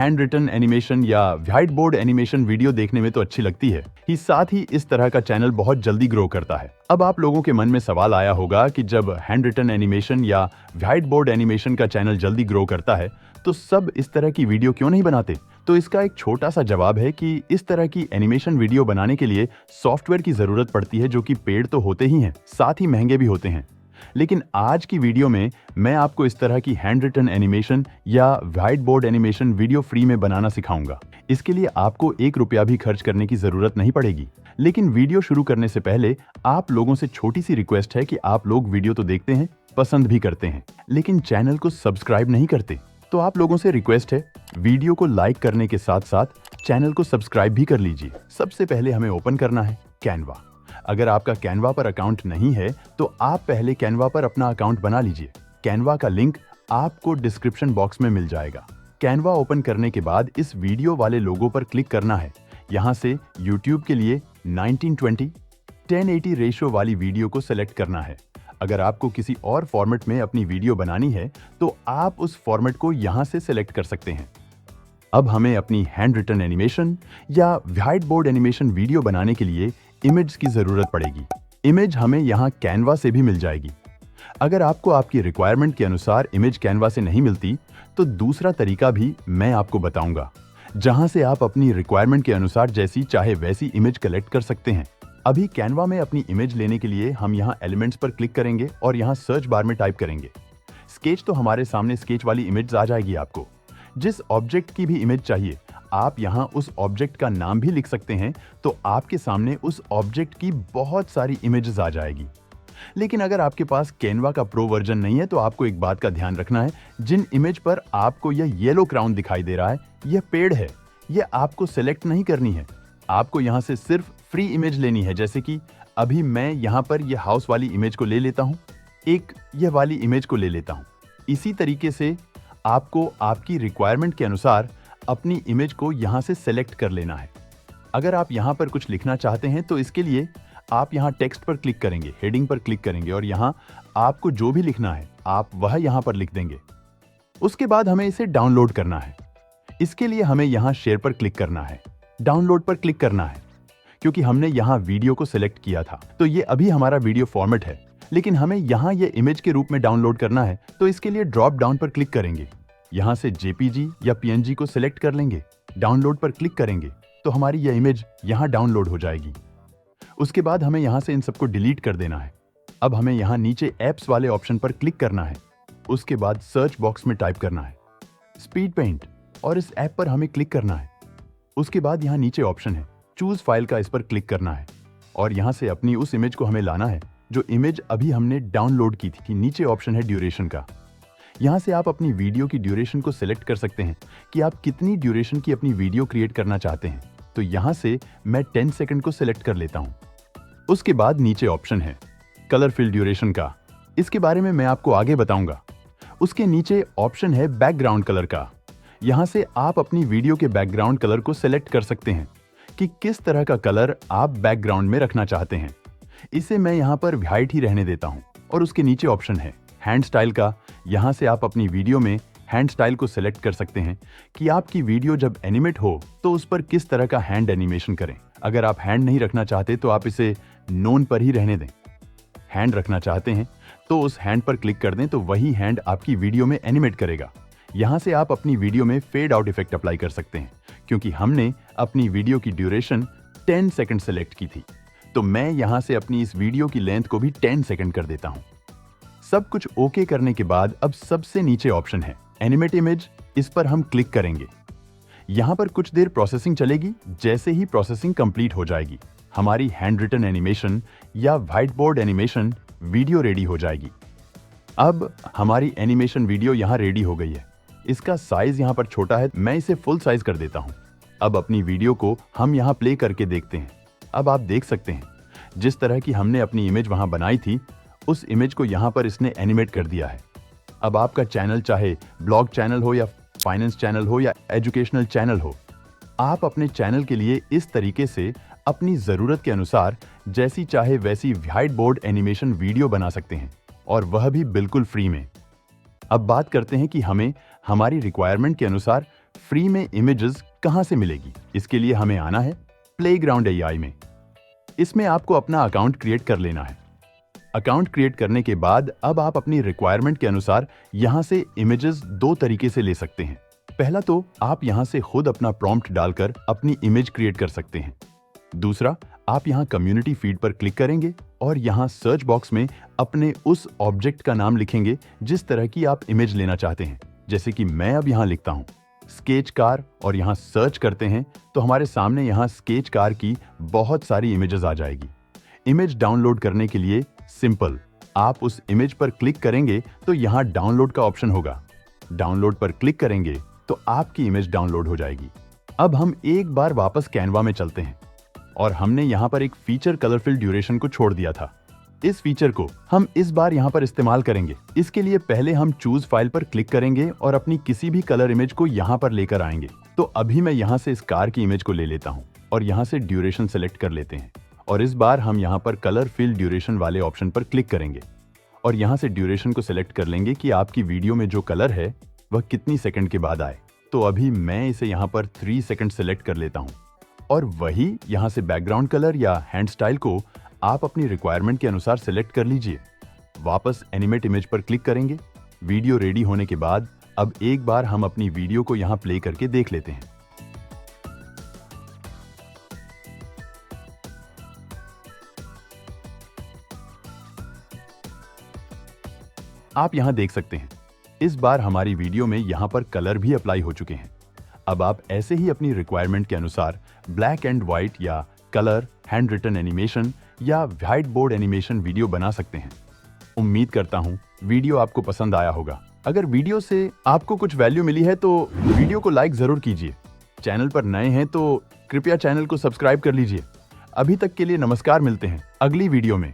Hand written animation या white board animation video देखने में तो अच्छी लगती है ही, साथ ही इस तरह का चैनल बहुत जल्दी ग्रो करता है। अब आप लोगों के मन में सवाल आया होगा कि जब हैंड रिटन एनिमेशन या व्हाइट बोर्ड एनिमेशन का चैनल जल्दी ग्रो करता है तो सब इस तरह की वीडियो क्यों नहीं बनाते? तो इसका एक छोटा सा जवाब है कि इस तरह की एनिमेशन वीडियो बनाने के लिए सॉफ्टवेयर की जरूरत पड़ती है, जो कि पेड तो होते ही हैं, साथ ही महंगे भी होते हैं। लेकिन आज की वीडियो में मैं आपको इस तरह की हैंड रिटन एनिमेशन या white board animation video free में बनाना सिखाऊंगा। इसके लिए आपको 1 रुपया भी खर्च करने की जरूरत नहीं पड़ेगी। लेकिन वीडियो शुरू करने से पहले आप लोगों से छोटी सी रिक्वेस्ट है कि आप लोग वीडियो तो देखते हैं, पसंद भी करते हैं, लेकिन चैनल को सब्सक्राइब नहीं करते। तो आप लोगों से रिक्वेस्ट है, वीडियो को लाइक करने के साथ साथ चैनल को सब्सक्राइब भी कर लीजिए। सबसे पहले हमें ओपन करना है कैनवा। अगर आपका कैनवा पर अकाउंट नहीं है तो आप पहले कैनवा पर अपना अकाउंट बना लीजिए। कैनवा का लिंक आपको डिस्क्रिप्शन बॉक्स में मिल जाएगा। कैनवा ओपन करने के बाद इस वीडियो वाले लोगो पर क्लिक करना है। यहाँ से YouTube के लिए 1920 1080 रेशियो वाली वीडियो को सिलेक्ट करना है। अगर आपको किसी और फॉर्मेट में अपनी वीडियो बनानी है तो आप उस फॉर्मेट को यहाँ से सिलेक्ट कर सकते हैं। अब हमें अपनी हैंड रिटन एनिमेशन या व्हाइट बोर्ड एनिमेशन वीडियो बनाने के लिए इमेज की जरूरत पड़ेगी। इमेज हमें यहाँ कैनवा से भी मिल जाएगी। अगर आपको आपकी रिक्वायरमेंट के अनुसार इमेज कैनवा से नहीं मिलती तो दूसरा तरीका भी मैं आपको बताऊंगा, जहां से आप अपनी रिक्वायरमेंट के अनुसार जैसी चाहे वैसी इमेज कलेक्ट कर सकते हैं। अभी कैनवा में अपनी इमेज लेने के लिए हम यहाँ एलिमेंट्स पर क्लिक करेंगे और यहाँ सर्च बार में टाइप करेंगे स्केच, तो हमारे सामने स्केच वाली इमेज आ जाएगी। आपको जिस ऑब्जेक्ट की भी इमेज चाहिए आप यहाँ उस ऑब्जेक्ट का नाम भी लिख सकते हैं, तो आपके सामने उस ऑब्जेक्ट की बहुत सारी इमेजेस आ जाएगी। लेकिन अगर आपके पास कैनवा का प्रो वर्जन नहीं है तो आपको एक बात का ध्यान रखना है, जिन इमेज पर आपको यह येलो क्राउन दिखाई दे रहा है यह पेड है, यह आपको सिलेक्ट नहीं करनी है। आपको यहाँ से सिर्फ फ्री इमेज लेनी है। जैसे कि अभी मैं यहाँ पर यह हाउस वाली इमेज को ले लेता हूँ, एक यह वाली इमेज को ले लेता हूँ। इसी तरीके से आपको आपकी रिक्वायरमेंट के अनुसार अपनी इमेज को यहाँ से सेलेक्ट कर लेना है। अगर आप यहाँ पर कुछ लिखना चाहते हैं तो इसके लिए आप यहाँ टेक्स्ट पर क्लिक करेंगे, हेडिंग पर क्लिक करेंगे और यहाँ आपको जो भी लिखना है आप वह यहाँ पर लिख देंगे। उसके बाद हमें इसे डाउनलोड करना है। इसके लिए हमें यहाँ शेयर पर क्लिक करना है, डाउनलोड पर क्लिक करना है। क्योंकि हमने यहाँ वीडियो को सिलेक्ट किया था तो ये अभी हमारा वीडियो फॉर्मेट है, लेकिन हमें यहाँ ये इमेज के रूप में डाउनलोड करना है। तो इसके लिए ड्रॉप डाउन पर क्लिक करेंगे, यहाँ से जेपीजी या पीएनजी को सिलेक्ट कर लेंगे, डाउनलोड पर क्लिक करेंगे तो हमारी यह इमेज यहाँ डाउनलोड हो जाएगी। उसके बाद हमें यहाँ से इन सबको डिलीट कर देना है। अब हमें यहाँ नीचे एप्स वाले ऑप्शन पर क्लिक करना है। उसके बाद सर्च बॉक्स में टाइप करना है स्पीड पेंट और इस ऐप पर हमें क्लिक करना है। उसके बाद यहाँ नीचे ऑप्शन है चूज फाइल का, इस पर क्लिक करना है और यहाँ से अपनी उस इमेज को हमें लाना है जो इमेज अभी हमने डाउनलोड की थी। नीचे ऑप्शन है ड्यूरेशन का, यहाँ से आप अपनी वीडियो की ड्यूरेशन को सिलेक्ट कर सकते हैं कि आप कितनी ड्यूरेशन की अपनी वीडियो क्रिएट करना चाहते हैं। तो यहाँ से मैं 10 सेकंड को सिलेक्ट कर लेता हूँ। उसके बाद नीचे ऑप्शन है कलर फिल ड्यूरेशन का, इसके बारे में मैं आपको आगे बताऊंगा। उसके नीचे ऑप्शन है बैकग्राउंड कलर का, यहाँ से आप अपनी वीडियो के बैकग्राउंड कलर को सिलेक्ट कर सकते हैं कि किस तरह का कलर आप बैकग्राउंड में रखना चाहते हैं। इसे मैं यहाँ पर व्हाइट ही रहने देता हूँ। और उसके नीचे ऑप्शन है हैंड स्टाइल का, यहाँ से आप अपनी वीडियो में हैंड स्टाइल को सिलेक्ट कर सकते हैं कि आपकी वीडियो जब एनिमेट हो तो उस पर किस तरह का हैंड एनिमेशन करें। अगर आप हैंड नहीं रखना चाहते तो आप इसे नोन पर ही रहने दें। हैंड रखना चाहते हैं तो उस हैंड पर क्लिक कर दें, तो वही हैंड आपकी वीडियो में एनिमेट करेगा। यहाँ से आप अपनी वीडियो में फेड आउट इफेक्ट अप्लाई कर सकते हैं, क्योंकि हमने अपनी वीडियो की ड्यूरेशन 10 सेकंड सेलेक्ट की थी। तो मैं यहाँ से अपनी इस वीडियो की लेंथ को भी 10 सेकंड कर देता हूँ। सब कुछ ओके करने के बाद अब सबसे नीचे ऑप्शन है एनिमेट इमेज, इस पर हम क्लिक करेंगे। यहाँ पर कुछ देर प्रोसेसिंग चलेगी। जैसे ही प्रोसेसिंग कंप्लीट हो जाएगी हमारी हैंड रिटन एनिमेशन या white board animation video ready हो जाएगी। अब हमारी एनिमेशन वीडियो यहाँ रेडी हो गई है। इसका साइज यहाँ पर छोटा है, मैं इसे फुल साइज कर देता हूँ। अब अपनी वीडियो को हम यहाँ प्ले करके देखते हैं। अब आप देख सकते हैं जिस तरह की हमने अपनी इमेज वहाँ बनाई थी उस इमेज को यहाँ पर इसने एनिमेट कर दिया है। अब आपका चैनल चाहे ब्लॉग चैनल हो या फाइनेंस चैनल हो या एजुकेशनल चैनल हो, आप अपने चैनल के लिए इस तरीके से अपनी ज़रूरत के अनुसार जैसी चाहे वैसी व्हाइट बोर्ड एनिमेशन वीडियो बना सकते हैं, और वह भी बिल्कुल फ्री में। अब बात करते हैं कि हमें हमारी रिक्वायरमेंट के अनुसार फ्री में इमेजेस कहां से मिलेगी? इसके लिए हमें आना है प्लेग्राउंड एआई में। इसमें आपको अपना अकाउंट क्रिएट कर लेना है। अकाउंट क्रिएट करने के बाद अब आप अपनी रिक्वायरमेंट के अनुसार यहां से इमेजेस दो तरीके से ले सकते हैं। पहला तो आप यहां से खुद अपना प्रॉम्प्ट डालकर अपनी इमेज क्रिएट कर सकते हैं। दूसरा, आप यहां कम्युनिटी फीड पर क्लिक करेंगे और यहां सर्च बॉक्स में अपने उस ऑब्जेक्ट का नाम लिखेंगे जिस तरह की आप इमेज लेना चाहते हैं। जैसे कि मैं अब यहां लिखता हूं स्केच कार और यहां सर्च करते हैं तो हमारे सामने यहां स्केच कार की बहुत सारी इमेजेस आ जाएगी। इमेज डाउनलोड करने के लिए सिंपल, आप उस इमेज पर क्लिक करेंगे तो यहां डाउनलोड का ऑप्शन होगा। डाउनलोड पर क्लिक करेंगे तो आपकी इमेज डाउनलोड हो जाएगी। अब हम एक बार वापस कैनवा में चलते हैं और हमने यहां पर एक फीचर कलरफिल ड्यूरेशन को छोड़ दिया था। इस फीचर को हम इस बार यहां पर इस्तेमाल करेंगे। इसके लिए पहले हम चूज फाइल पर क्लिक करेंगे और अपनी किसी भी कलर इमेज को यहां पर लेकर आएंगे। तो अभी मैं यहां से इस कार की इमेज को ले लेता हूं और यहां से ड्यूरेशन सेलेक्ट कर लेते हैं और इस बार हम यहां पर कलर फिल ड्यूरेशन वाले ऑप्शन पर क्लिक करेंगे और यहां से ड्यूरेशन को सिलेक्ट कर लेंगे कि आपकी वीडियो में जो कलर है वह कितनी सेकंड के बाद आए। तो अभी मैं इसे यहां पर 3 सेकंड सेलेक्ट कर लेता हूं और वही यहां से बैकग्राउंड कलर या हैंड स्टाइल को आप अपनी रिक्वायरमेंट के अनुसार सेलेक्ट कर लीजिए। वापस एनिमेट इमेज पर क्लिक करेंगे। वीडियो रेडी होने के बाद अब एक बार हम अपनी वीडियो को यहां प्ले करके देख लेते हैं। आप यहां देख सकते हैं इस बार हमारी वीडियो में यहां पर कलर भी अप्लाई हो चुके हैं। अब आप ऐसे ही अपनी रिक्वायरमेंट के अनुसार ब्लैक एंड व्हाइट या कलर, हैंड रिटन एनिमेशन या व्हाइट बोर्ड एनिमेशन वीडियो बना सकते हैं। उम्मीद करता हूं वीडियो आपको पसंद आया होगा। अगर वीडियो से आपको कुछ वैल्यू मिली है तो वीडियो को लाइक जरूर कीजिए। चैनल पर नए हैं तो कृपया चैनल को सब्सक्राइब कर लीजिए। अभी तक के लिए नमस्कार, मिलते हैं अगली वीडियो में।